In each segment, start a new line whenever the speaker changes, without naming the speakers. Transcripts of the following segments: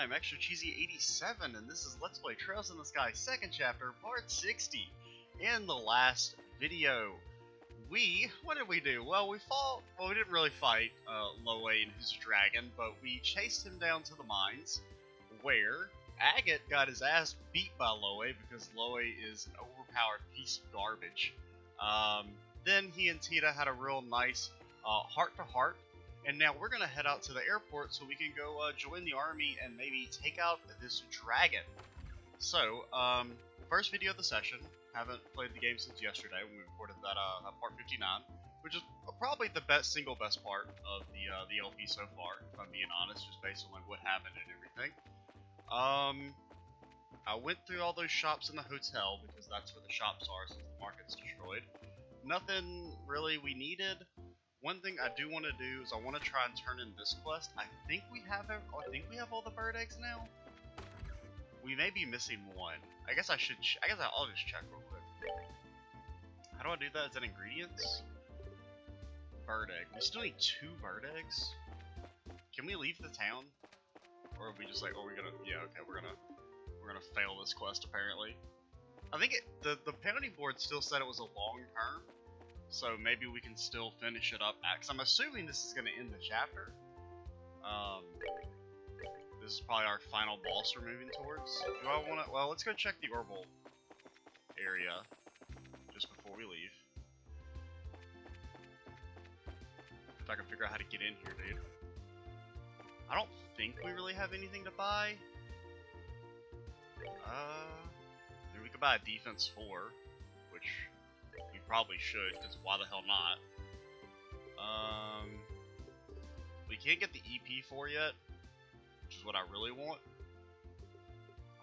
I'm Extra Cheesy 87, and this is Let's Play Trails in the Sky second chapter, part 60. In the last video, what did we do? Well, we didn't really fight Loe and his dragon, but we chased him down to the mines, where Agate got his ass beat by Loe because Loe is an overpowered piece of garbage. Then he and Tita had a real nice heart-to-heart. And now we're going to head out to the airport so we can go join the army and maybe take out this dragon. So, first video of the session. Haven't played the game since yesterday when we recorded that part 59, which is probably the single best part of the LP so far, if I'm being honest, just based on like what happened and everything. I went through all those shops in the hotel because that's where the shops are since the market's destroyed. Nothing really we needed. One thing I do want to do is I want to try and turn in this quest. I think we have all the bird eggs now. We may be missing one. I guess I'll just check real quick. How do I do that? Is that ingredients? Bird egg. We still need 2 bird eggs. Can we leave the town? Or are we just like, we're gonna fail this quest apparently. I think the penalty board still said it was a long term. So maybe we can still finish it up, because I'm assuming this is going to end the chapter. This is probably our final boss we're moving towards. Do I want to? Well, let's go check the orbital area just before we leave. If I can figure out how to get in here, dude. I don't think we really have anything to buy. Maybe we could buy a defense 4, which we probably should, because why the hell not? We can't get the EP4 yet, which is what I really want.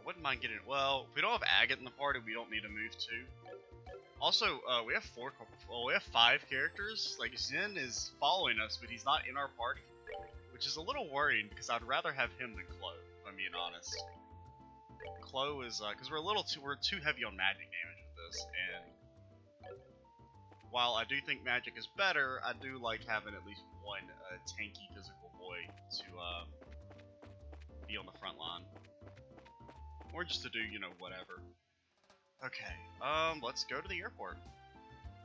I wouldn't mind getting it. Well, if we don't have Agate in the party, we don't need to move 2. Also, we have 5 characters. Like, Zen is following us, but he's not in our party, which is a little worrying, because I'd rather have him than Chloe, if I'm being honest. Chloe is, because we're too heavy on magic damage with this, and while I do think magic is better, I do like having at least one tanky physical boy to be on the front line. Or just to do, whatever. Okay, let's go to the airport.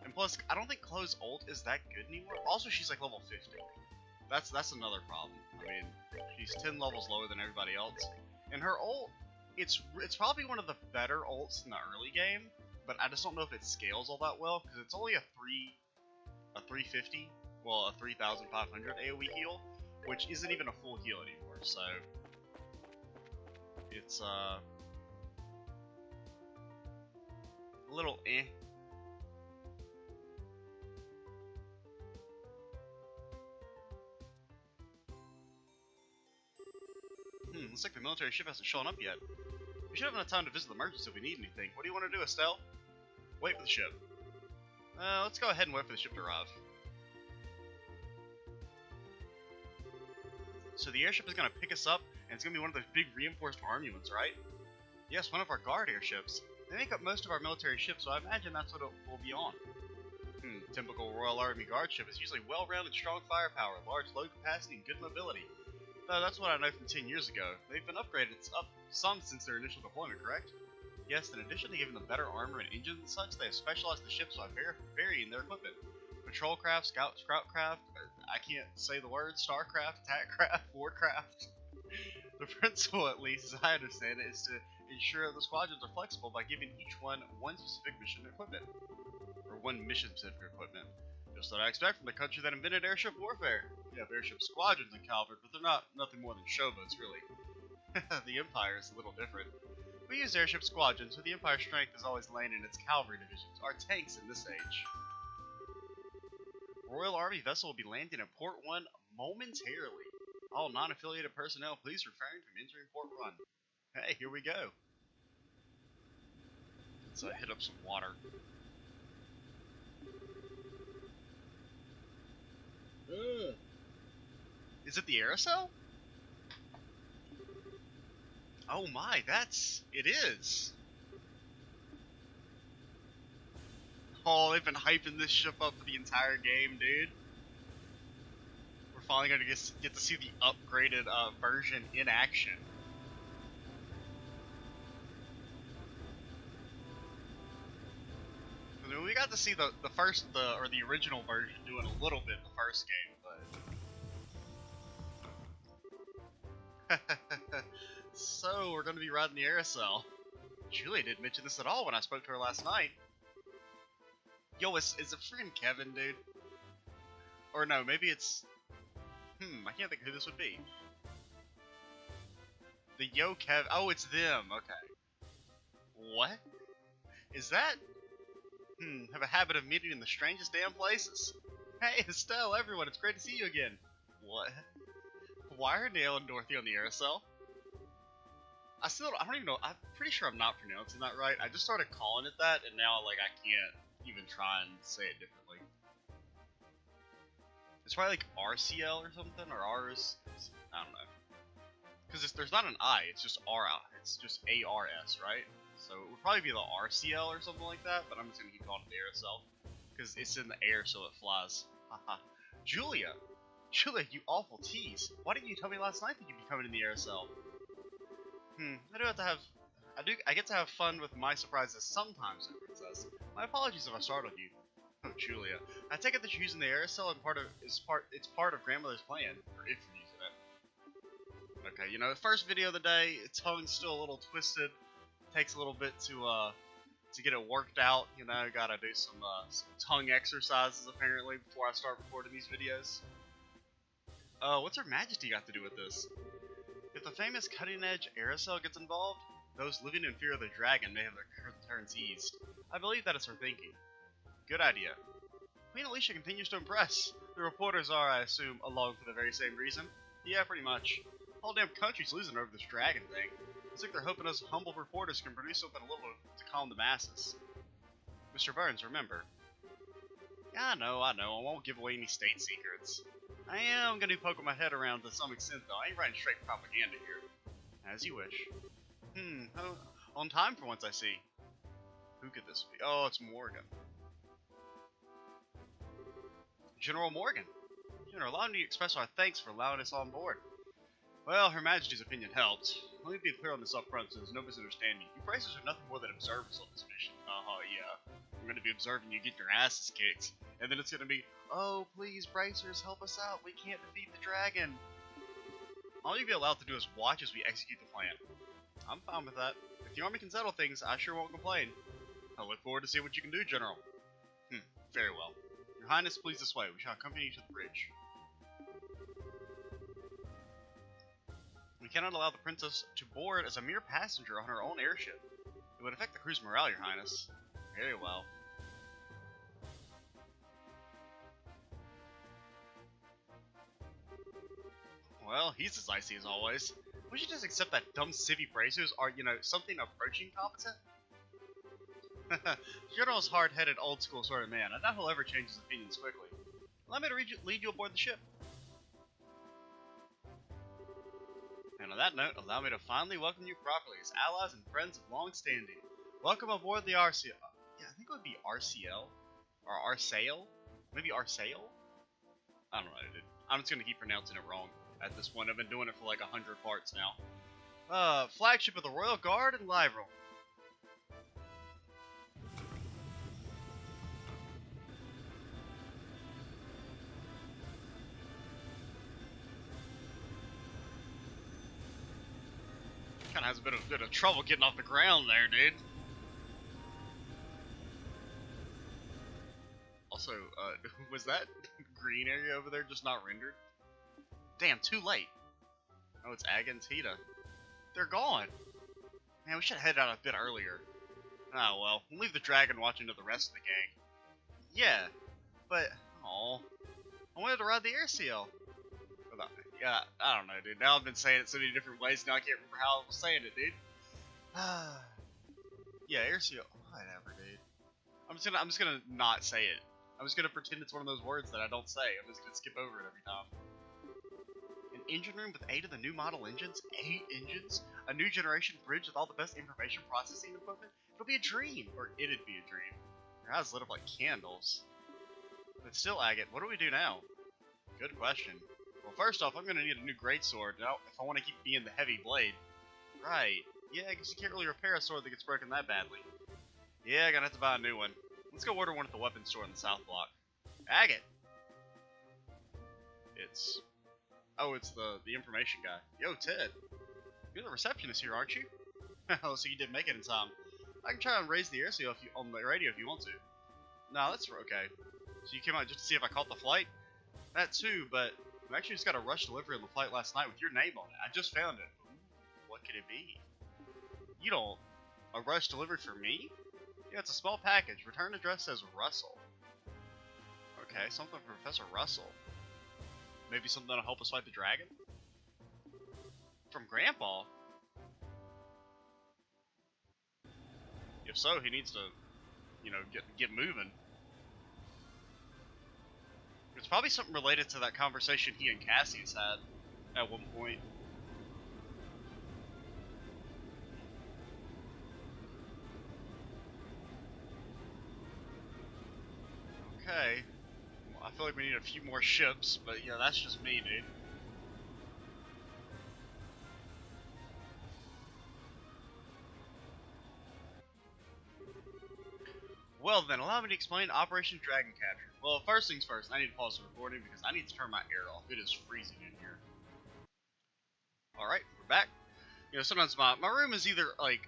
And plus, I don't think Chloe's ult is that good anymore. Also, she's like level 50. That's another problem. I mean, she's 10 levels lower than everybody else. And her ult, it's probably one of the better ults in the early game. But I just don't know if it scales all that well, because it's only a 350, well, a 3,500 AoE heal, which isn't even a full heal anymore, so it's a little eh. Looks like the military ship hasn't shown up yet. We should have enough time to visit the merchants if we need anything. What do you want to do, Estelle? Wait for the ship. Let's go ahead and wait for the ship to arrive. So the airship is going to pick us up, and it's going to be one of those big reinforced army ones, right? Yes, one of our guard airships. They make up most of our military ships, so I imagine that's what it will be on. Typical Royal Army guard ship is usually well-rounded, strong firepower, large load capacity, and good mobility. Though that's what I know from 10 years ago. They've been upgraded some since their initial deployment, correct? Yes, in addition to giving them better armor and engines and such, they have specialized the ships by varying their equipment. Patrol craft, scout craft, I can't say the words, starcraft, attack craft, warcraft. The principle, at least, as I understand it, is to ensure the squadrons are flexible by giving each one specific mission equipment. Or one mission-specific equipment. Just what I expect from the country that invented airship warfare. We have airship squadrons in Calvert, but they're nothing more than showboats, really. The Empire is a little different. We use airship squadrons, but the Empire's strength is always laying in its cavalry divisions, our tanks in this age. Royal Army vessel will be landing at Port 1 momentarily. All non-affiliated personnel, please refrain from entering Port 1. Hey, here we go. Let's hit up some water. Is it the Arseille? Oh my, it is! Oh, they've been hyping this ship up for the entire game, dude. We're finally going to get to see the upgraded version in action. we got to see the original version doing a little bit in the first game, but so we're gonna be riding the Arseille. Julia didn't mention this at all when I spoke to her last night. Yo, is it freaking Kevin, dude? Or no, maybe it's... I can't think who this would be. The Yo Kev... Oh, it's them, okay. What? Is that... have a habit of meeting in the strangest damn places. Hey, Estelle, everyone, it's great to see you again. What? Why are Neil and Dorothy on the Arseille? I don't even know, I'm pretty sure I'm not pronouncing that right. I just started calling it that, and now, like, I can't even try and say it differently. It's probably like RCL or something, or Rs, I don't know. Because there's not an I, it's just it's just ARS, right? So it would probably be the RCL or something like that, but I'm just gonna keep calling it the Arseille. Because it's in the air, so it flies. Haha. Julia, you awful tease. Why didn't you tell me last night that you'd be coming in the Arseille? I get to have fun with my surprises sometimes, Princess. My apologies if I startled you. Oh, Julia. I take it that you're using the Arseille and it's part of Grandmother's plan, or if you're using it. Okay, you know, first video of the day, tongue's still a little twisted. Takes a little bit to get it worked out, you know, gotta do some tongue exercises apparently before I start recording these videos. What's Her Majesty got to do with this? If the famous cutting-edge Arseille gets involved, those living in fear of the dragon may have their concerns eased. I believe that is her thinking. Good idea. Queen Alicia continues to impress. The reporters are, I assume, along for the very same reason. Yeah, pretty much. Whole damn country's losing over this dragon thing. It's like they're hoping us humble reporters can produce something a little to calm the masses. Mr. Burns, remember. Yeah, I know, I won't give away any state secrets. I am gonna be poking my head around to some extent, though. I ain't writing straight propaganda here. As you wish. On time for once, I see. Who could this be? Oh, it's Morgan. General Morgan. General, allow me to express our thanks for allowing us on board. Well, Her Majesty's opinion helped. Let me be clear on this up front so there's no misunderstanding. You bracers are nothing more than observers on this mission. Yeah. We're gonna be observing you get your asses kicked. And then it's gonna be, oh, please, bracers, help us out. We can't defeat the dragon. All you'll be allowed to do is watch as we execute the plan. I'm fine with that. If the army can settle things, I sure won't complain. I look forward to seeing what you can do, General. Very well. Your Highness, please this way. We shall accompany you to the bridge. We cannot allow the princess to board as a mere passenger on her own airship. It would affect the crew's morale, Your Highness. Very well. Well, he's as icy as always. We should just accept that dumb civvy bracers are, you know, something approaching competent. General's hard-headed, old-school sort of man. I doubt he'll ever change his opinions quickly. Allow me to lead you aboard the ship. And on that note, allow me to finally welcome you properly as allies and friends of long standing. Welcome aboard the Arseille. Yeah, I think it would be RCL. Or Arseille? Maybe Arseille? I don't know, dude. I'm just gonna keep pronouncing it wrong at this point. I've been doing it for like 100 parts now. Flagship of the Royal Guard and Liberl. Kinda has a bit of trouble getting off the ground there, dude. Also, was that green area over there just not rendered? Damn, too late. Oh, it's Aga and Tita. They're gone. Man, we should have headed out a bit earlier. Oh well, we'll leave the dragon watching to the rest of the gang. Yeah, but, I wanted to ride the Arseille. Yeah, I don't know, dude. Now I've been saying it so many different ways, now I can't remember how I was saying it, dude. Yeah, Arseille. Whatever, dude. I'm just gonna not say it. I'm just gonna pretend it's one of those words that I don't say. I'm just gonna skip over it every time. An engine room with 8 of the new model engines? 8 engines? A new generation bridge with all the best information processing equipment? It'll be a dream. Or it'd be a dream. Your eyes lit up like candles. But still, Agate, what do we do now? Good question. Well, first off, I'm gonna need a new greatsword now if I want to keep being the heavy blade. Right. Yeah, I guess you can't really repair a sword that gets broken that badly. Yeah, I'm gonna have to buy a new one. Let's go order one at the weapons store in the South Block. Agate! It's... Oh, it's the information guy. Yo, Ted. You're the receptionist here, aren't you? Oh, so you did make it in time. I can try and raise the airsail on the radio if you want to. No, that's okay. So you came out just to see if I caught the flight? That too, but I actually just got a rush delivery on the flight last night with your name on it. I just found it. Ooh, what could it be? You don't... A rush delivery for me? Yeah, it's a small package. Return address says Russell. Okay, something for Professor Russell. Maybe something that'll help us fight the dragon? From Grandpa? If so, he needs to, you know, get moving. It's probably something related to that conversation he and Cassius had at one point. Okay. Well, I feel like we need a few more ships, but yeah, that's just me, dude. Well then, allow me to explain Operation Dragon Capture. Well, first things first, I need to pause the recording because I need to turn my air off. It is freezing in here. Alright, we're back. You know, sometimes my room is either, like,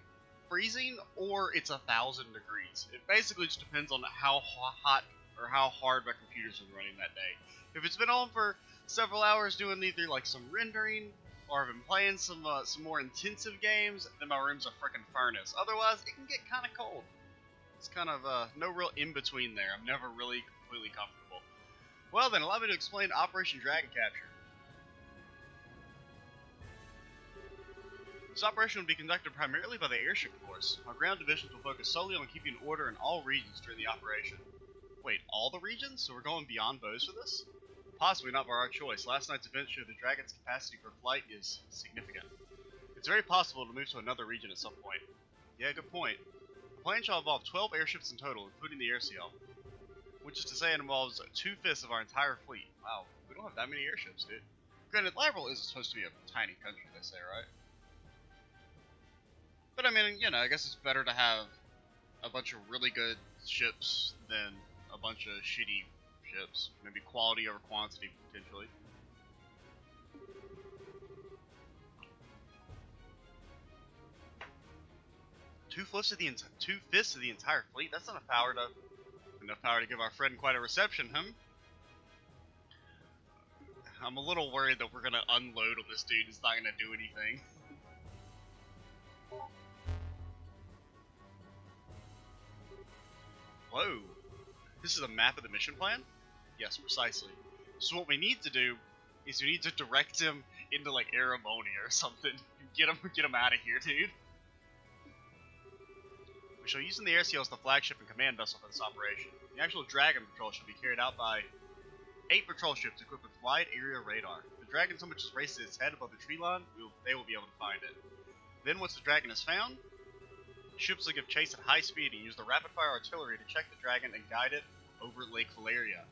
freezing or it's 1,000 degrees. It basically just depends on how hot or how hard my computer's been running that day. If it's been on for several hours doing either, like, some rendering or I've been playing some more intensive games, then my room's a frickin' furnace. Otherwise, it can get kind of cold. It's kind of no real in-between there. I'm never really completely comfortable. Well then, allow me to explain Operation Dragon Capture. This operation will be conducted primarily by the airship force. Our ground divisions will focus solely on keeping order in all regions during the operation. Wait, all the regions? So we're going beyond Bose for this? Possibly not by our choice. Last night's event showed the Dragon's capacity for flight is significant. It's very possible to move to another region at some point. Yeah, good point. The plan shall involve 12 airships in total, including the airsail, which is to say it involves 2/5 of our entire fleet. Wow, we don't have that many airships, dude. Granted, Liberl isn't supposed to be a tiny country, they say, right? But I mean, you know, I guess it's better to have a bunch of really good ships than a bunch of shitty ships. Maybe quality over quantity, potentially. Two-fifths of the entire fleet? That's enough power to give our friend quite a reception, I'm a little worried that we're gonna unload on this dude. It's not gonna do anything. Whoa. This is a map of the mission plan? Yes, precisely. So what we need to do is we need to direct him into like Aramonia or something. Get him out of here, dude. We shall use the airsail as the flagship and command vessel for this operation. The actual Dragon patrol should be carried out by 8 patrol ships equipped with wide area radar. If the Dragon so much as raises its head above the tree line, they will be able to find it. Then once the Dragon is found, ships will give chase at high speed and use the rapid-fire artillery to check the Dragon and guide it over Lake Valeria.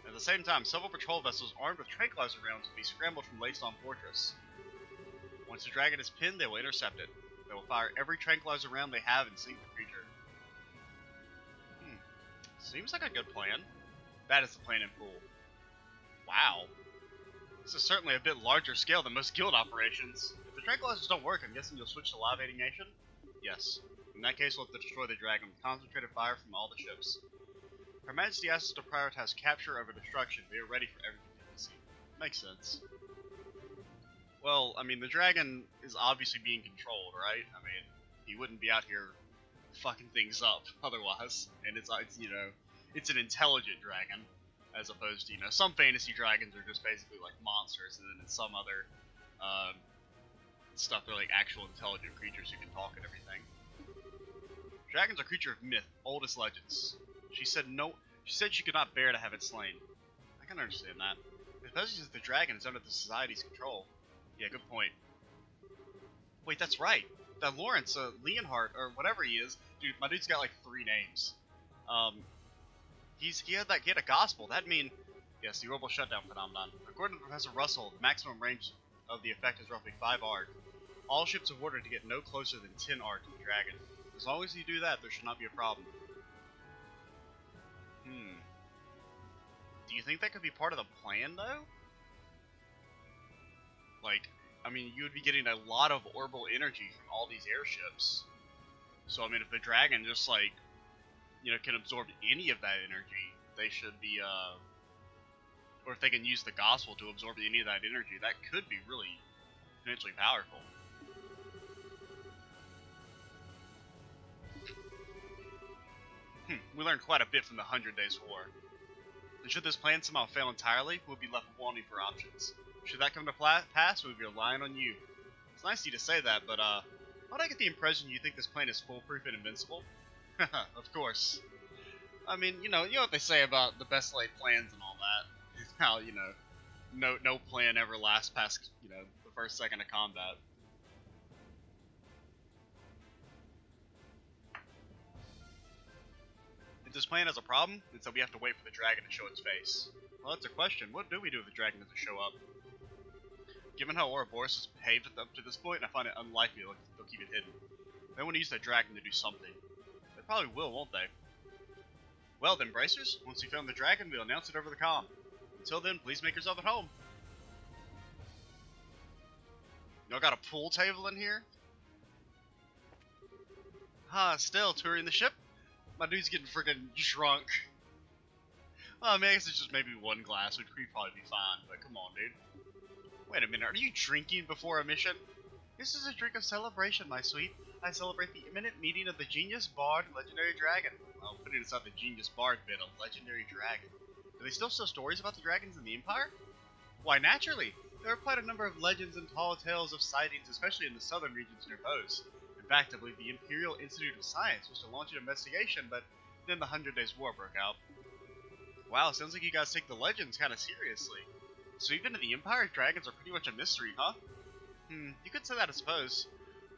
At the same time, several patrol vessels armed with tranquilizer rounds will be scrambled from Layston Fortress. Once the Dragon is pinned, they will intercept it. They will fire every tranquilizer round they have and sink the creature. Seems like a good plan. That is the plan in full. Wow. This is certainly a bit larger scale than most guild operations. If the tranquilizers don't work, I'm guessing you'll switch to Live Nation? Yes. In that case, we'll have to destroy the Dragon with concentrated fire from all the ships. Her Majesty asks us to prioritize capture over destruction. We are ready for every contingency. Makes sense. Well, I mean, the Dragon is obviously being controlled, right? I mean, he wouldn't be out here fucking things up otherwise. And it's you know, it's an intelligent dragon, as opposed to, you know, some fantasy dragons are just basically like monsters, and then in some other stuff they're like actual intelligent creatures who can talk and everything. Dragons are a creature of myth, oldest legends. She said she could not bear to have it slain. I can understand that. Especially since the dragon is under the society's control. Yeah, good point. Wait, that's right. That Lawrence, Leonhardt, or whatever he is, dude, my dude's got like 3 names. He had a gospel. That'd mean, yes, the orbital shutdown phenomenon. According to Professor Russell, the maximum range of the effect is roughly 5 arc. All ships are ordered to get no closer than 10 arc to the dragon. As long as you do that, there should not be a problem. Do you think that could be part of the plan, though? Like, I mean, you would be getting a lot of orbital energy from all these airships. So, I mean, if the Dragon just, like, you know, can absorb any of that energy, they should be, or if they can use the gospel to absorb any of that energy, that could be really potentially powerful. We learned quite a bit from the 100 Days War. And should this plan somehow fail entirely, we'll be left wanting for options. Should that come to pass, we'll be relying on you. It's nice of you to say that, but why do I get the impression you think this plan is foolproof and invincible? Of course. I mean, you know what they say about the best laid plans and all that. How, you know, no plan ever lasts past, you know, the first second of combat. If this plan has a problem, it's that we have to wait for the dragon to show its face. Well, that's a question. What do we do if the dragon doesn't show up? Given how Ouroboros has behaved up to this point, I find it unlikely they'll keep it hidden. They want to use that dragon to do something. They probably will, won't they? Well then, bracers, once we found the dragon, we'll announce it over the comm. Until then, please make yourself at home. Y'all got a pool table in here? Still touring the ship? My dude's getting freaking drunk. Well, I mean, I guess it's just maybe one glass, which would probably be fine, but come on, dude. Wait a minute, are you drinking before a mission? This is a drink of celebration, my sweet. I celebrate the imminent meeting of the Genius Bard and Legendary Dragon. Well, putting aside the Genius Bard bit, a Legendary Dragon. Do they still sell stories about the dragons in the Empire? Why, naturally. There are quite a number of legends and tall tales of sightings, especially in the southern regions near Bose. In fact, I believe the Imperial Institute of Science was to launch an investigation, but then the 100 Days War broke out. Wow, sounds like you guys take the legends kind of seriously. So even in the Empire, dragons are pretty much a mystery, huh? You could say that, I suppose.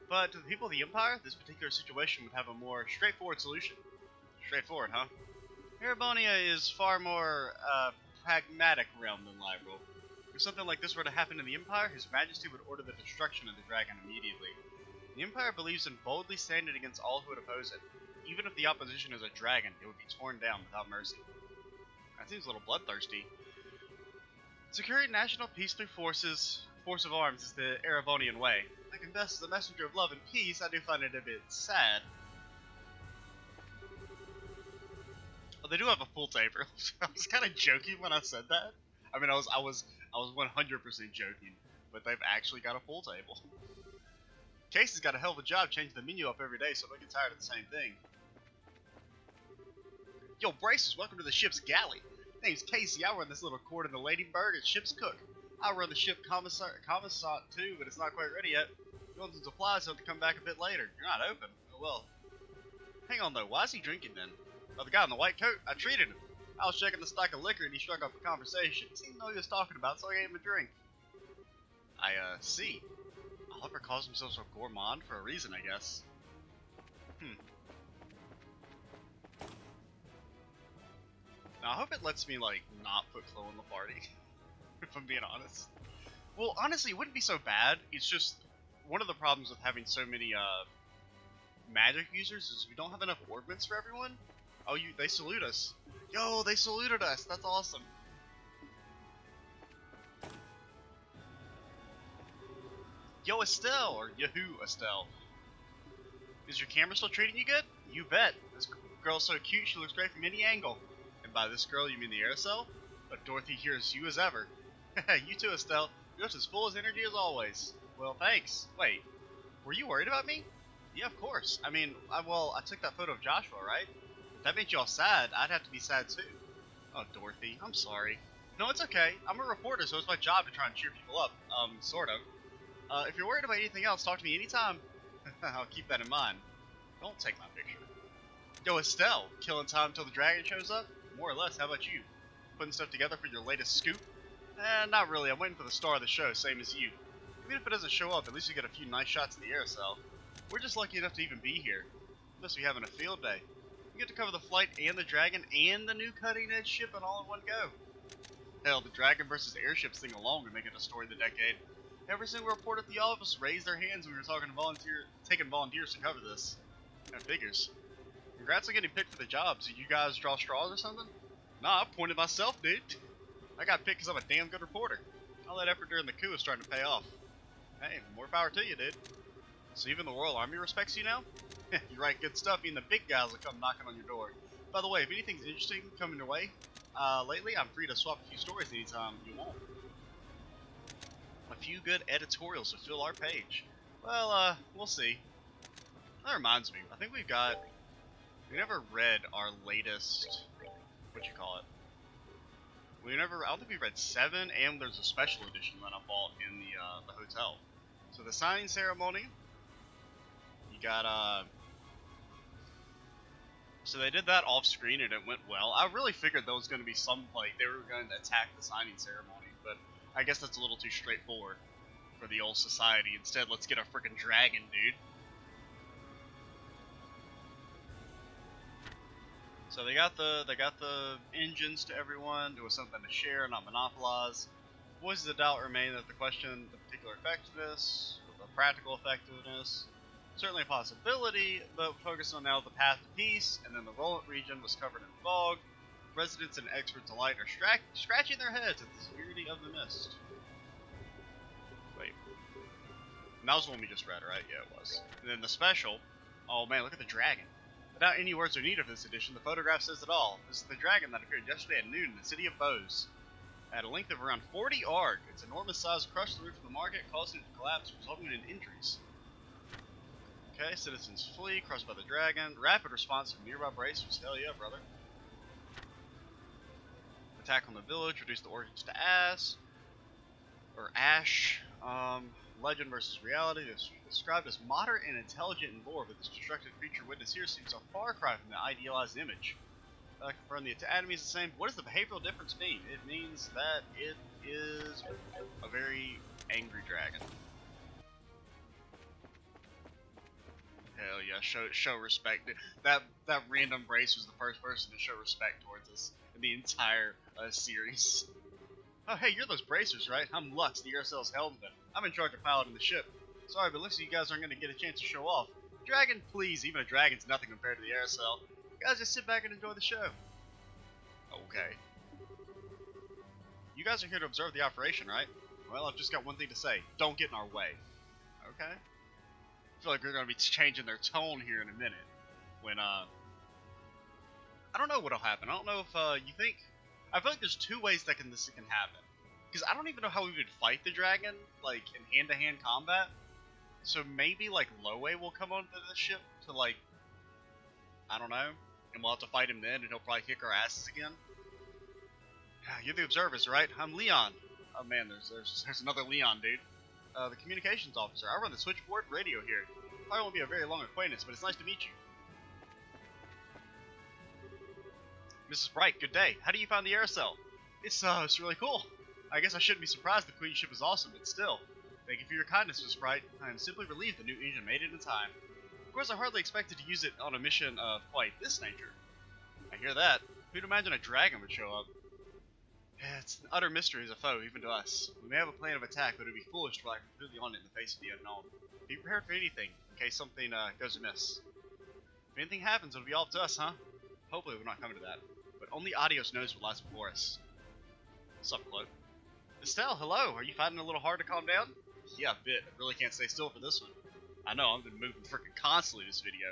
But to the people of the Empire, this particular situation would have a more straightforward solution. Straightforward, huh? Erebonia is far more, pragmatic realm than Liberl. If something like this were to happen in the Empire, His Majesty would order the destruction of the dragon immediately. The Empire believes in boldly standing against all who would oppose it. Even if the opposition is a dragon, it would be torn down without mercy. That seems a little bloodthirsty. Securing national peace through force of arms is the Erebonian way. I confess, as a messenger of love and peace, I do find it a bit sad. Well, they do have a pool table. I was kind of joking when I said that. I mean, I was 100% joking, but they've actually got a pool table. Casey's got a hell of a job changing the menu up every day, so I don't get tired of the same thing. Yo, Braces, welcome to the ship's galley. Name's Casey. I run this little court in the Lady Bird as ship's cook. I run the ship commissant too, but it's not quite ready yet. Guns and supplies have to come back a bit later. You're not open. Oh well. Hang on though, why is he drinking then? Oh, the guy in the white coat? I treated him. I was checking the stock of liquor and he struck up a conversation. He seemed to know what he was talking about, so I gave him a drink. I see. Oliver calls himself a gourmand for a reason, I guess. Now, I hope it lets me, like, not put Chloe in the party, if I'm being honest. Well, honestly, it wouldn't be so bad. It's just, one of the problems with having so many, magic users is we don't have enough ordnance for everyone. Oh, they salute us. Yo, they saluted us. That's awesome. Yo, Estelle, or Yahoo, Estelle. Is your camera still treating you good? You bet. This girl's so cute, she looks great from any angle. And by this girl, you mean the Arseille? But Dorothy here is you as ever. You too, Estelle. You're just as full as energy as always. Well, thanks. Wait, were you worried about me? Yeah, of course. I mean, I took that photo of Joshua, right? If that made you all sad, I'd have to be sad too. Oh, Dorothy, I'm sorry. No, it's okay. I'm a reporter, so it's my job to try and cheer people up. Sort of. If you're worried about anything else, talk to me anytime. I'll keep that in mind. Don't take my picture. Yo, Estelle, killing time until the dragon shows up? More or less, how about you? Putting stuff together for your latest scoop? Not really. I'm waiting for the star of the show, same as you. Even if it doesn't show up, at least you get a few nice shots of the Arseille. We're just lucky enough to even be here. Must be having a field day. We get to cover the flight and the dragon and the new cutting-edge ship in all in one go. Hell, the dragon versus airships thing alone would make it a story of the decade. Every single reporter at the office raised their hands when we were taking volunteers to cover this. That figures. Congrats on getting picked for the job. Did you guys draw straws or something? Nah, I pointed myself, dude. I got picked because I'm a damn good reporter. All that effort during the coup is starting to pay off. Hey, more power to you, dude. So even the Royal Army respects you now? You write good stuff, even the big guys will come knocking on your door. By the way, if anything's interesting coming your way, lately I'm free to swap a few stories anytime you want. A few good editorials to fill our page. Well, we'll see. That reminds me, I think we never read our latest, what you call it? I don't think we read 7, and there's a special edition that I bought in the hotel. So the signing ceremony, you got, so they did that off screen and it went well. I really figured there was going to be they were going to attack the signing ceremony, but I guess that's a little too straightforward for the old society. Instead, let's get a freaking dragon, dude. So they got the engines to everyone. It was something to share, not monopolize. Voices of doubt remain that the question, the particular effectiveness, the practical effectiveness, certainly a possibility, but focused on now the path to peace, and then the Roland region was covered in fog. Residents and experts alike are scratching their heads at the severity of the mist. Wait. And that was the one we just read, right? Yeah, it was. And then the special, oh man, look at the dragon. Without any words are needed for this edition, the photograph says it all. This is the dragon that appeared yesterday at noon in the city of Bose. At a length of around 40 arc, its enormous size crushed the roof of the market, causing it to collapse, resulting in injuries. Okay, citizens flee, crushed by the dragon. Rapid response from nearby bracers. Hell yeah, brother. Attack on the village, reduce the origins to ash. Legend versus reality. It's described as moderate and intelligent in lore, but this destructive creature witnessed here seems a far cry from the idealized image. Confirm the anatomy is the same. What does the behavioral difference mean? It means that it is a very angry dragon. Hell yeah, show respect. That random brace was the first person to show respect towards us in the entire series. Oh hey, you're those bracers, right? I'm Lux, the Arselle's helmsman. I'm in charge of piloting the ship. Sorry, but looks like you guys aren't going to get a chance to show off. Dragon, please. Even a dragon's nothing compared to the Arcelle. You guys just sit back and enjoy the show. Okay. You guys are here to observe the operation, right? Well, I've just got one thing to say. Don't get in our way. Okay. I feel like we're going to be changing their tone here in a minute. When, I don't know what'll happen. I don't know if, you think... I feel like there's two ways that this can happen. Because I don't even know how we would fight the dragon, like, in hand-to-hand combat. So maybe, like, Loe will come onto the ship to, like, I don't know, and we'll have to fight him then, and he'll probably kick our asses again. You're the observers, right? I'm Leon. Oh man, there's another Leon, dude. The communications officer. I run the switchboard radio here. Probably won't be a very long acquaintance, but it's nice to meet you. Mrs. Bright, good day. How do you find the Arcelle? It's really cool. I guess I shouldn't be surprised the Queen ship is awesome, but still. Thank you for your kindness, Mrs. Bright. I am simply relieved the new engine made it in time. Of course, I hardly expected to use it on a mission of quite this nature. I hear that. Who'd imagine a dragon would show up? It's an utter mystery as a foe, even to us. We may have a plan of attack, but it would be foolish to rely completely on it in the face of the unknown. Be prepared for anything, in case something goes amiss. If anything happens, it'll be all up to us, huh? Hopefully we're not coming to that. But only Adios knows what lies before us. What's up, Chloe? Estelle, hello! Are you finding it a little hard to calm down? Yeah, a bit. I really can't stay still for this one. I know, I've been moving freaking constantly this video.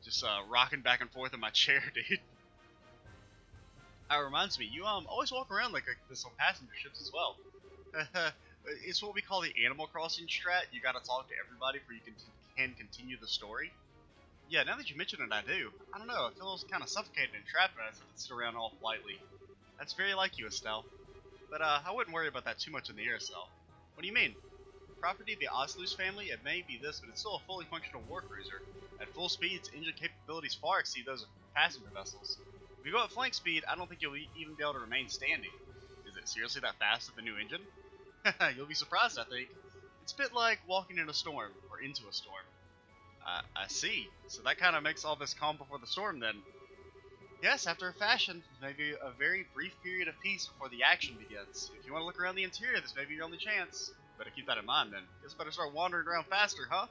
Just rocking back and forth in my chair, dude. That reminds me, you always walk around like this on passenger ships as well. It's what we call the Animal Crossing strat. You gotta talk to everybody before you can continue the story. Yeah, now that you mention it, I do. I don't know, it feels kind of suffocated and trapped when I sit around all politely. That's very like you, Estelle. But I wouldn't worry about that too much in the Arcelle. What do you mean? Property of the Osluce family, it may be this, but it's still a fully functional war cruiser. At full speed, its engine capabilities far exceed those of passenger vessels. If you go at flank speed, I don't think you'll even be able to remain standing. Is it seriously that fast with the new engine? You'll be surprised, I think. It's a bit like walking in a storm, or into a storm. I see. So that kind of makes all this calm before the storm, then. Yes, after a fashion, maybe a very brief period of peace before the action begins. If you want to look around the interior, this may be your only chance. Better keep that in mind, then. Guess better start wandering around faster, huh?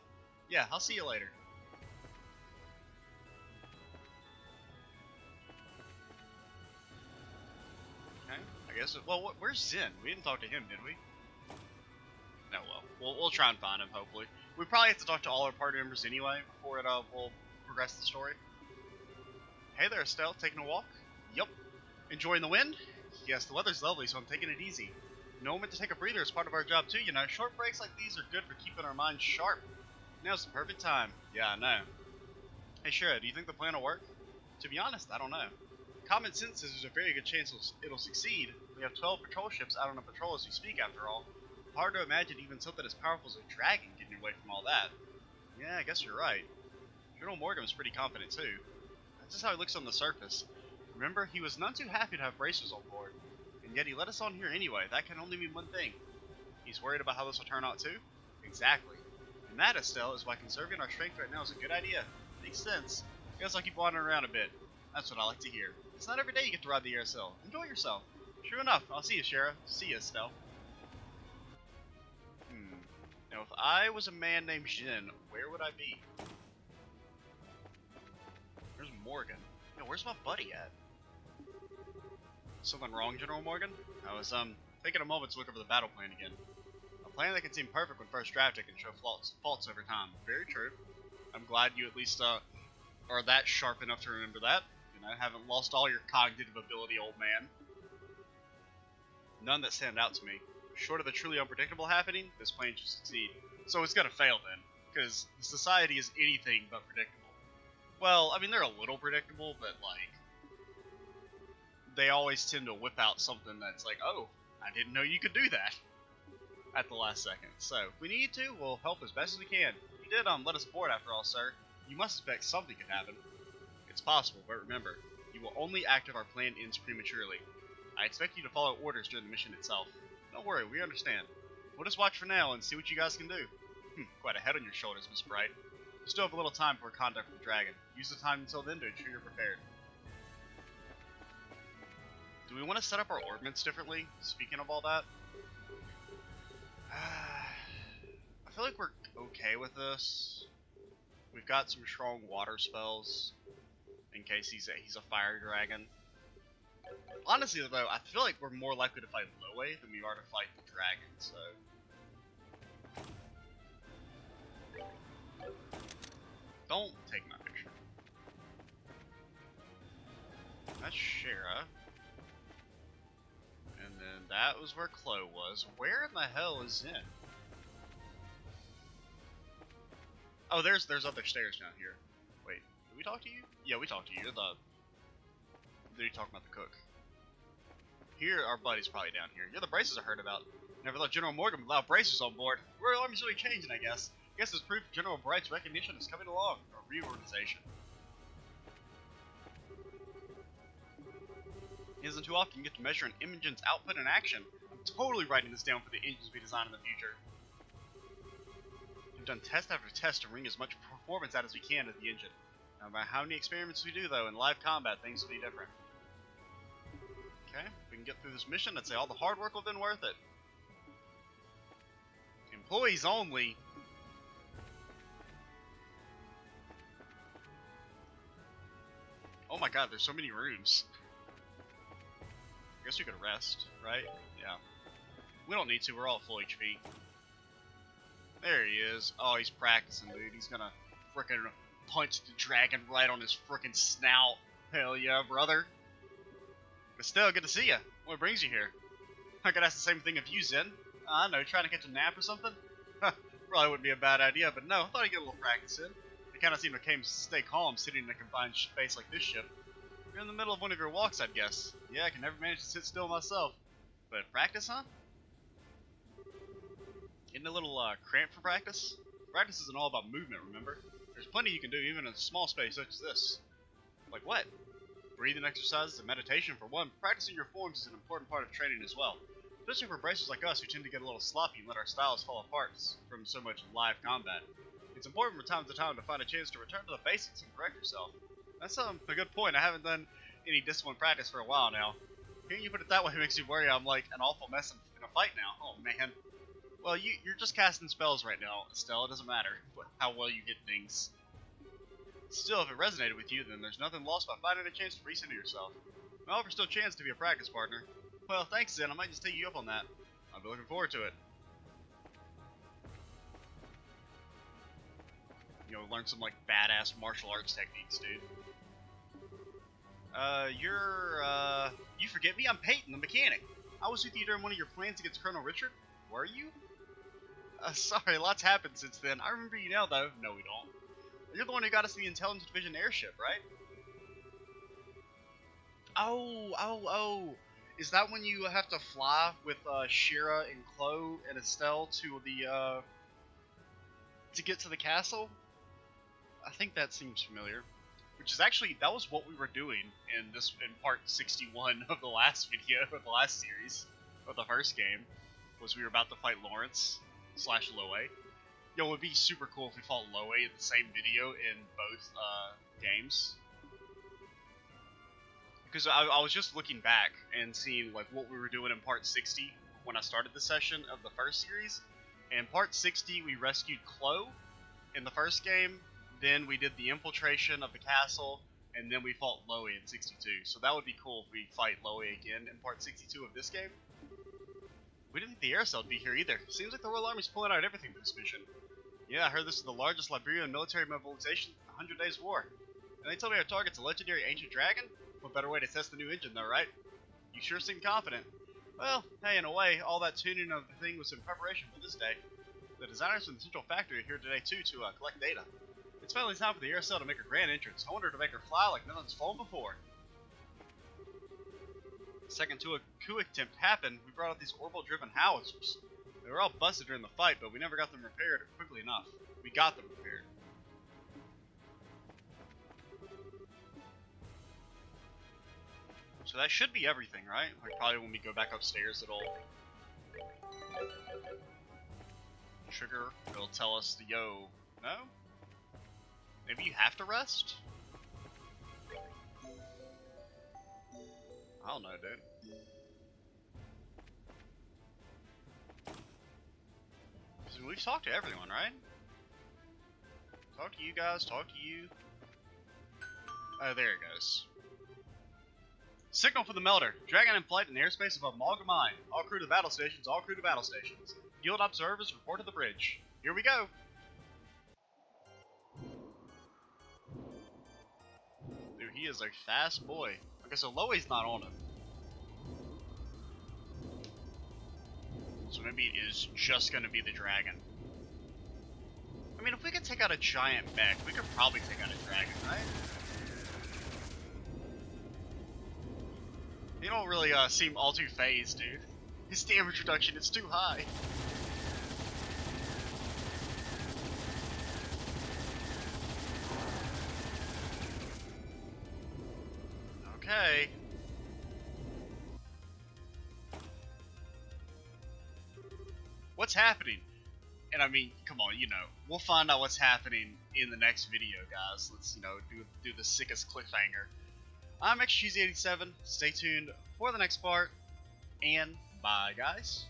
Yeah, I'll see you later. guess. Well, where's Zen? We didn't talk to him, did we? No, well, we'll try and find him, hopefully. We probably have to talk to all our party members anyway before we'll progress the story. Hey there, Estelle. Taking a walk? Yup. Enjoying the wind? Yes, the weather's lovely, so I'm taking it easy. No moment to take a breather is part of our job too, you know. Short breaks like these are good for keeping our minds sharp. Now's the perfect time. Yeah, I know. Hey, Shara, do you think the plan will work? To be honest, I don't know. Common sense says there's a very good chance it'll succeed. We have 12 patrol ships out on a patrol as we speak, after all. Hard to imagine even something as powerful as a dragon getting away from all that. Yeah, I guess you're right. General Morgan's pretty confident too. That's just how he looks on the surface. Remember, he was none too happy to have bracers on board. And yet he let us on here anyway. That can only mean one thing. He's worried about how this will turn out too? Exactly. And that, Estelle, is why conserving our strength right now is a good idea. Makes sense. Guess I'll keep wandering around a bit. That's what I like to hear. It's not every day you get to ride the Arseille. Enjoy yourself. True enough. I'll see you, Shara. See you, Estelle. Now, if I was a man named Jin, where would I be? There's Morgan. Yo, where's my buddy at? Something wrong, General Morgan? I was, taking a moment to look over the battle plan again. A plan that can seem perfect when first drafted can show faults over time. Very true. I'm glad you at least, are that sharp enough to remember that. You know, haven't lost all your cognitive ability, old man. None that stand out to me. Short of the truly unpredictable happening, this plan should succeed. So it's gonna fail then, because society is anything but predictable. Well, I mean, they're a little predictable, but like, they always tend to whip out something that's like, oh, I didn't know you could do that at the last second. So if we need to, we'll help as best as we can. You did let us aboard after all, sir. You must expect something could happen. It's possible, but remember, you will only act if our plan ends prematurely. I expect you to follow orders during the mission itself. Don't worry, we understand. We'll just watch for now and see what you guys can do. Quite a head on your shoulders, Miss Bright. You still have a little time for contact with the dragon. Use the time until then to ensure you're prepared. Do we want to set up our ordnance differently? Speaking of all that, I feel like we're okay with this. We've got some strong water spells in case he's a fire dragon. Honestly, though, I feel like we're more likely to fight Loe than we are to fight the dragon, so... Don't take my picture. That's Shara. And then that was where Chloe was. Where in the hell is Zen? Oh, there's other stairs down here. Wait, did we talk to you? Yeah, we talked to you. You're talking about the cook. Here, our buddy's probably down here. You're the bracers I heard about. Never thought General Morgan would allow bracers on board. Royal Army's really changing, I guess. Guess it's proof General Bright's recognition is coming along. A reorganization. It isn't too often you get to measure an engine's output in action. I'm totally writing this down for the engines we design in the future. We've done test after test to wring as much performance out as we can of the engine. No matter how many experiments we do, though, in live combat, things will be different. Okay, if we can get through this mission, I'd say all the hard work will have been worth it. Employees only. Oh my god, there's so many rooms. I guess we could rest, right? Yeah. We don't need to, we're all full HP. There he is. Oh, he's practicing, dude. He's gonna frickin' punch the dragon right on his frickin' snout. Hell yeah, brother. But still, good to see you. What brings you here? I could ask the same thing of you, Zen. I don't know, trying to catch a nap or something? Probably wouldn't be a bad idea, but no, I thought I'd get a little practice in. It kind of seemed to stay calm sitting in a confined space like this ship. You're in the middle of one of your walks, I'd guess. Yeah, I can never manage to sit still myself. But practice, huh? Getting a little cramped for practice? Practice isn't all about movement, remember? There's plenty you can do even in a small space such as this. Like what? Breathing exercises and meditation for one. Practicing your forms is an important part of training as well. Especially for bracers like us who tend to get a little sloppy and let our styles fall apart from so much live combat. It's important from time to time to find a chance to return to the basics and correct yourself. That's a good point. I haven't done any disciplined practice for a while now. Hearing you put it that way makes me worry I'm like an awful mess in a fight now. Oh man. Well, you're just casting spells right now, Estelle. It doesn't matter how well you hit things. Still, if it resonated with you, then there's nothing lost by finding a chance to recenter yourself. I offer still a chance to be a practice partner. Well, thanks then. I might just take you up on that. I'll be looking forward to it. You know, learn some like badass martial arts techniques, dude. You forget me? I'm Peyton, the mechanic. I was with you during one of your plans against Colonel Richard. Were you? Sorry, lots happened since then. I remember you now, though. No, we don't. You're the one who got us the Intelligence Division airship, right? Oh. Is that when you have to fly with Shira and Chloe and Estelle to the to get to the castle? I think that seems familiar. Which is actually, that was what we were doing in part 61 of the last video, of the last series, of the first game, was we were about to fight Lawrence / Loe. Yo, it would be super cool if we fought Loe in the same video in both games. Because I was just looking back and seeing like what we were doing in part 60 when I started the session of the first series. In part 60, we rescued Chloe in the first game. Then we did the infiltration of the castle, and then we fought Loe in 62. So that would be cool if we fight Loe again in part 62 of this game. We didn't think the Arseille would be here either. Seems like the Royal Army's pulling out everything for this mission. Yeah, I heard this is the largest Liberian military mobilization in the 100 Days War. And they told me our target's a legendary ancient dragon? What better way to test the new engine though, right? You sure seem confident. Well, hey, in a way, all that tuning of the thing was in preparation for this day. The designers from the Central Factory are here today too to collect data. It's finally time for the Arseille to make her grand entrance. I wonder to make her fly like nothing's flown before. The second coup attempt happened, we brought out these orbital-driven howitzers. They were all busted during the fight, but we never got them repaired quickly enough. We got them repaired. So that should be everything, right? Like probably when we go back upstairs, it'll trigger. It'll tell us the yo. No? Maybe you have to rest? I don't know, dude. So we've talked to everyone, right? Talk to you guys, talk to you. Oh, there it goes. Signal for the melter. Dragon in flight in the airspace above Malga Mine. All crew to battle stations, all crew to battle stations. Guild observers report to the bridge. Here we go. Dude, he is a fast boy. Okay, so Loe's not on him. So maybe it is just gonna be the dragon. I mean, if we could take out a giant mech, we could probably take out a dragon, right? You don't really seem all too phased, dude. His damage reduction is too high. Okay. What's happening? And I mean, come on, you know, we'll find out what's happening in the next video, guys. Let's, you know, do the sickest cliffhanger. I'm XGZ87. Stay tuned for the next part, and bye, guys.